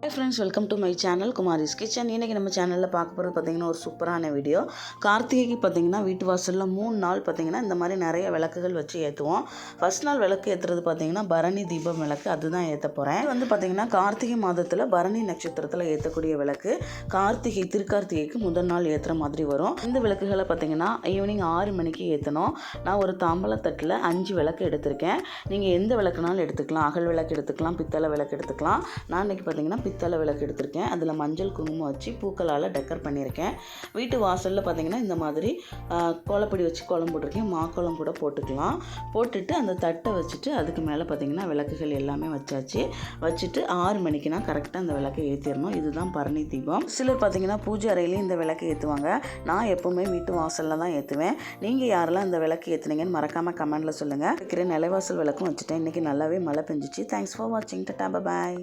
Hi friends, welcome to my channel Kumari's Kitchen. இன்றைக்கி நம்ம சேனலில் பார்க்க போகிறது பார்த்திங்கன்னா ஒரு சூப்பரான வீடியோ. கார்த்திகைக்கு பார்த்திங்கன்னா வீட்டு வாசலில் 3 நாள் பார்த்திங்கன்னா இந்த மாதிரி நிறைய விளக்குகள் வச்சு ஏற்றுவோம். ஃபர்ஸ்ட் நாள் விளக்கு ஏற்றுறது பார்த்திங்கன்னா பரணி தீபம் விளக்கு, அதுதான் ஏற்ற போகிறேன். இது வந்து பார்த்திங்கன்னா கார்த்திகை மாதத்தில் பரணி நட்சத்திரத்தில் ஏற்றக்கூடிய விளக்கு. திருக்கார்த்திகைக்கு முதல் நாள் ஏற்றுற மாதிரி வரும். இந்த விளக்குகளை பார்த்திங்கன்னா ஈவினிங் 6 மணிக்கு ஏற்றணும். நான் ஒரு தாம்பலத்தட்டில் 5 விளக்கு எடுத்திருக்கேன். நீங்கள் எந்த விளக்குனாலும் எடுத்துக்கலாம். அகல் விளக்கு எடுத்துக்கலாம், பித்தளை விளக்கு எடுத்துக்கலாம். நான் இன்றைக்கி பார்த்திங்கன்னா பித்தளை விளக்கு எடுத்திருக்கேன். அதில் மஞ்சள் குங்குமம் வச்சு பூக்களால் டெக்கர் பண்ணியிருக்கேன். வீட்டு வாசலில் பார்த்திங்கன்னா இந்த மாதிரி கோலப்பொடி வச்சு கோலம் போட்டிருக்கேன். மாக்கோலம் கூட போட்டுக்கலாம். போட்டுட்டு அந்த தட்டை வச்சுட்டு அதுக்கு மேலே பார்த்திங்கன்னா விளக்குகள் எல்லாமே வச்சுட்டு 6 மணிக்குனா கரெக்டாக அந்த விளக்கை ஏற்றிடணும். இதுதான் பரணி தீபம். சிலர் பார்த்திங்கன்னா பூஜை அறையிலையும் இந்த விளக்கு ஏற்றுவாங்க. நான் எப்போவுமே வீட்டு வாசலில் தான் ஏற்றுவேன். நீங்கள் யாரெல்லாம் இந்த விளக்கு ஏற்றுனீங்கன்னு மறக்காமல் கமெண்டில் சொல்லுங்கள். நிலைவாசல் விளக்கும் வச்சுட்டேன். இன்றைக்கி நல்லாவே மழை பெஞ்சிச்சு. தேங்க்ஸ் ஃபார் வாட்சிங். டாடா, பாய்.